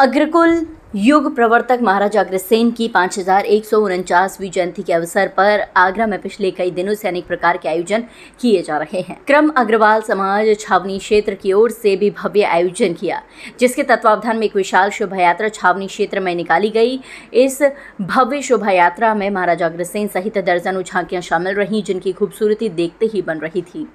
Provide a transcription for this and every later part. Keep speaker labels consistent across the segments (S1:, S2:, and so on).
S1: अग्रकुल युग प्रवर्तक महाराजा अग्रसेन की 5149वीं जयंती के अवसर पर आगरा में पिछले कई दिनों से अनेक प्रकार के आयोजन किए जा रहे हैं। क्रम अग्रवाल समाज छावनी क्षेत्र की ओर से भी भव्य आयोजन किया, जिसके तत्वावधान में एक विशाल शोभा यात्रा छावनी क्षेत्र में निकाली गई। इस भव्य शोभा यात्रा में महाराजा अग्रसेन सहित दर्जनों झांकियां शामिल रहीं, जिनकी खूबसूरती देखते ही बन रही थी।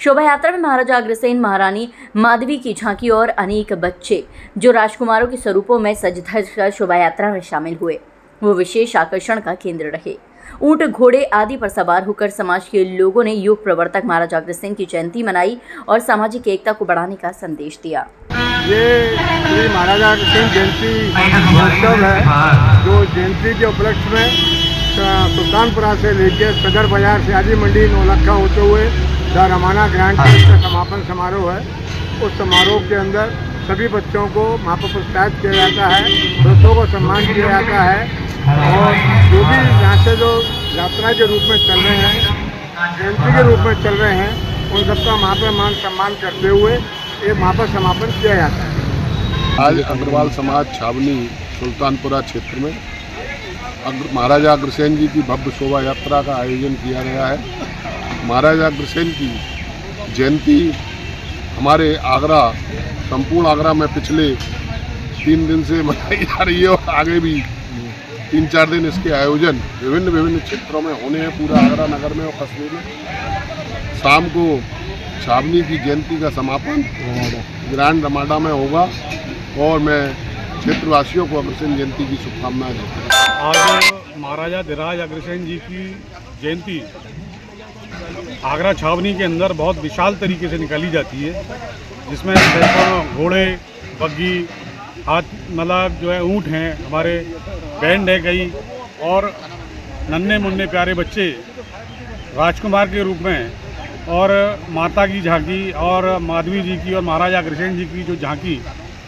S1: शोभा यात्रा में महाराजा अग्रसेन, महारानी माधवी की झांकी और अनेक बच्चे जो राजकुमारों के स्वरूपों में सज धज कर शोभा यात्रा में शामिल हुए, वो विशेष आकर्षण का केंद्र रहे। ऊंट, घोड़े आदि पर सवार होकर समाज के लोगों ने युग प्रवर्तक महाराजा अग्रसेन की जयंती मनाई और सामाजिक एकता को बढ़ाने का संदेश दिया।
S2: ये श्री महाराजा अग्रसेन जयंती महोत्सव है, जो जयंती के उपलक्ष्य में सुल्तानपुरा से लेकर सदर बाजार से आदि मंडी नौलखा होते हुए द रमाना ग्रांड का समापन समारोह है। उस समारोह के अंदर सभी बच्चों को वहाँ पर पुरस्कृत किया जाता है, वृद्धों को सम्मान किया जाता है और जो भी यहाँ से जो यात्रा के रूप में चल रहे हैं, जयंती के रूप में चल रहे हैं, उन सबका वहाँ पर मान सम्मान करते हुए एक वहाँ पर समापन किया जाता है।
S3: आज अग्रवाल समाज छावनी सुल्तानपुरा क्षेत्र में महाराजा अग्रसेन जी की भव्य शोभा यात्रा का आयोजन किया गया है। महाराजा अग्रसेन की जयंती हमारे आगरा, संपूर्ण आगरा में पिछले 3 दिन से मनाई जा रही है और आगे भी 3-4 दिन इसके आयोजन विभिन्न क्षेत्रों में होने हैं, पूरा आगरा नगर में और कस्बे में। शाम को छावनी की जयंती का समापन ग्रैंड रमाडा में होगा और मैं क्षेत्रवासियों को अग्रसेन जयंती की शुभकामनाएं देता हूँ।
S4: आज महाराजा धीराज अग्रसेन जी की जयंती आगरा छावनी के अंदर बहुत विशाल तरीके से निकाली जाती है, जिसमें सैकड़ों घोड़े, बग्गी, मतलब जो है ऊँट हैं, हमारे बैंड है कई और नन्हे मुन्ने प्यारे बच्चे राजकुमार के रूप में और माता की झांकी और माधवी जी की और महाराजा अग्रसेन जी की जो झांकी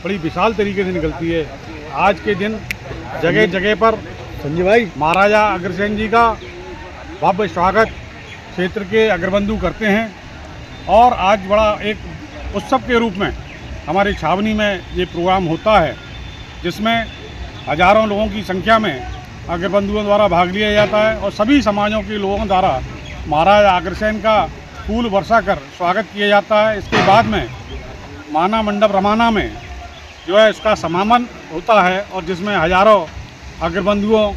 S4: बड़ी विशाल तरीके से निकलती है। आज के दिन जगह जगह पर संजय भाई महाराजा अग्रसेन जी का भव्य स्वागत क्षेत्र के अग्रबंधु करते हैं और आज बड़ा एक उत्सव के रूप में हमारी छावनी में ये प्रोग्राम होता है, जिसमें हजारों लोगों की संख्या में अग्रबंधुओं द्वारा भाग लिया जाता है और सभी समाजों के लोगों द्वारा महाराजा अग्रसेन का फूल वर्षा कर स्वागत किया जाता है। इसके बाद में माना मंडप रमाना में जो है इसका समापन होता है और जिसमें हजारों अग्रबंधुओं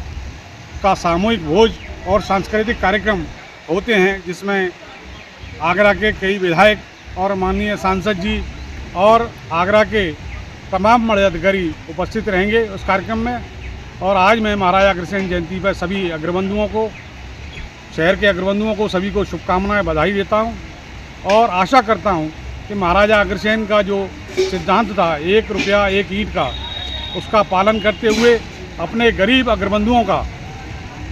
S4: का सामूहिक भोज और सांस्कृतिक कार्यक्रम होते हैं, जिसमें आगरा के कई विधायक और माननीय सांसद जी और आगरा के तमाम मर्यादकारी उपस्थित रहेंगे उस कार्यक्रम में। और आज मैं महाराजा अग्रसेन जयंती पर सभी अग्रबंधुओं को, शहर के अग्रबंधुओं को, सभी को शुभकामनाएं, बधाई देता हूं और आशा करता हूं कि महाराजा अग्रसेन का जो सिद्धांत था 1 रुपया 1 ईंट का, उसका पालन करते हुए अपने गरीब अग्रबंधुओं का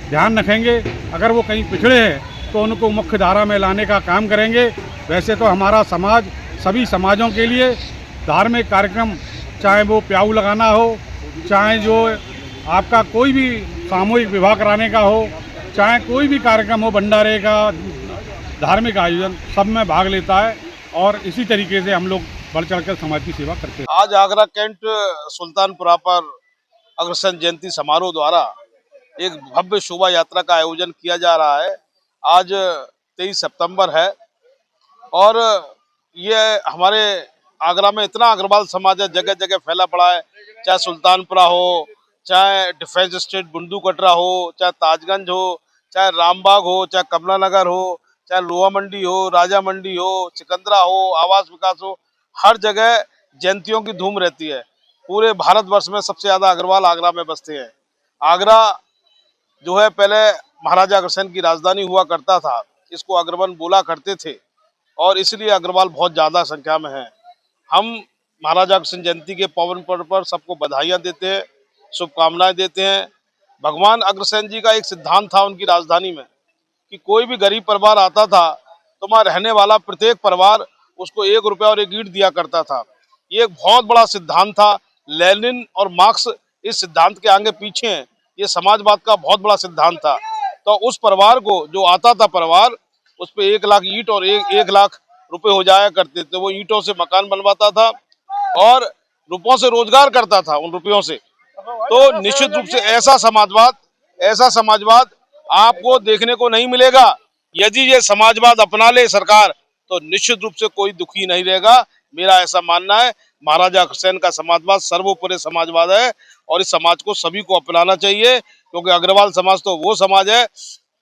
S4: ध्यान रखेंगे। अगर वो कहीं पिछड़े हैं तो उनको मुख्य धारा में लाने का काम करेंगे। वैसे तो हमारा समाज सभी समाजों के लिए धार्मिक कार्यक्रम, चाहे वो प्याऊ लगाना हो, चाहे जो आपका कोई भी सामूहिक विवाह कराने का हो, चाहे कोई भी कार्यक्रम हो, भंडारे का, धार्मिक आयोजन, सब में भाग लेता है और इसी तरीके से हम लोग बढ़ चढ़कर समाज की सेवा करते हैं।
S5: आज आगरा कैंट सुल्तानपुरा पर अग्रसेन जयंती समारोह द्वारा एक भव्य शोभा यात्रा का आयोजन किया जा रहा है। आज 23 सितंबर है और ये हमारे आगरा में इतना अग्रवाल समाज है, जगह जगह फैला पड़ा है, चाहे सुल्तानपुरा हो, चाहे डिफेंस स्टेट बुंडू कटरा हो, चाहे ताजगंज हो, चाहे रामबाग हो, चाहे कमला नगर हो, चाहे लोहा मंडी हो, राजा मंडी हो, सिकंदरा हो, आवास विकास हो, हर जगह जयंतियों की धूम रहती है। पूरे भारतवर्ष में सबसे ज़्यादा अग्रवाल आगरा में बसते हैं। आगरा जो है पहले महाराजा अग्रसेन की राजधानी हुआ करता था, इसको अग्रवन बोला करते थे और इसलिए अग्रवाल बहुत ज़्यादा संख्या में है। हम महाराजा अग्रसेन जयंती के पावन पर्व पर सबको बधाइयाँ देते हैं, शुभकामनाएं देते हैं। भगवान अग्रसेन जी का एक सिद्धांत था उनकी राजधानी में कि कोई भी गरीब परिवार आता था तो वहाँ रहने वाला प्रत्येक परिवार उसको 1 रुपया और 1 ईंट दिया करता था। ये एक बहुत बड़ा सिद्धांत था। लेनिन और मार्क्स इस सिद्धांत के आगे पीछे हैं। ये समाजवाद का बहुत बड़ा सिद्धांत था। तो उस परिवार को जो आता था परिवार, उस पर 1 लाख ईंट और 1 लाख रुपए हो जाया करते थे। वो ईंटों से मकान बनवाता था और रुपयों से रोजगार करता था, उन रुपयों से। तो निश्चित रूप से ऐसा समाजवाद आपको देखने को नहीं मिलेगा। यदि ये समाजवाद अपना ले सरकार तो निश्चित रूप से कोई दुखी नहीं रहेगा। मेरा ऐसा मानना है। महाराजा अग्रसेन का समाजवाद सर्वोपरि समाजवाद है और इस समाज को सभी को अपनाना चाहिए, क्योंकि अग्रवाल समाज तो वो समाज है,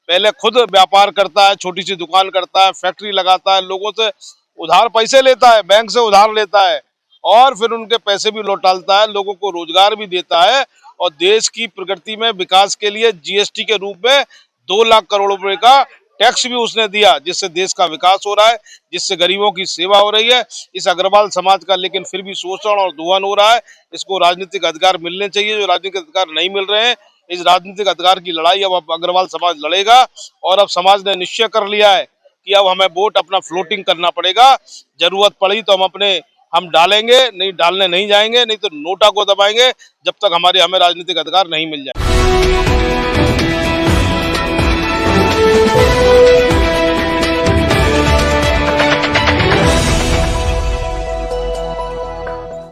S5: पहले खुद व्यापार करता है, छोटी सी दुकान करता है, फैक्ट्री लगाता है, लोगों से उधार पैसे लेता है, बैंक से उधार लेता है और फिर उनके पैसे भी लौटाता है, लोगों को रोजगार भी देता है और देश की प्रगति में विकास के लिए जीएसटी के रूप में 2 लाख करोड़ रुपए का टैक्स भी उसने दिया, जिससे देश का विकास हो रहा है, जिससे गरीबों की सेवा हो रही है। इस अग्रवाल समाज का लेकिन फिर भी शोषण और दोहन हो रहा है। इसको राजनीतिक अधिकार मिलने चाहिए, जो राजनीतिक अधिकार नहीं मिल रहे हैं। इस राजनीतिक अधिकार की लड़ाई अब अग्रवाल समाज लड़ेगा और अब समाज ने निश्चय कर लिया है कि अब हमें वोट अपना फ्लोटिंग करना पड़ेगा। जरूरत पड़ी तो हम डालेंगे, नहीं डालने नहीं जाएंगे, नहीं तो नोटा को दबाएंगे जब तक हमें राजनीतिक अधिकार नहीं मिल जाए।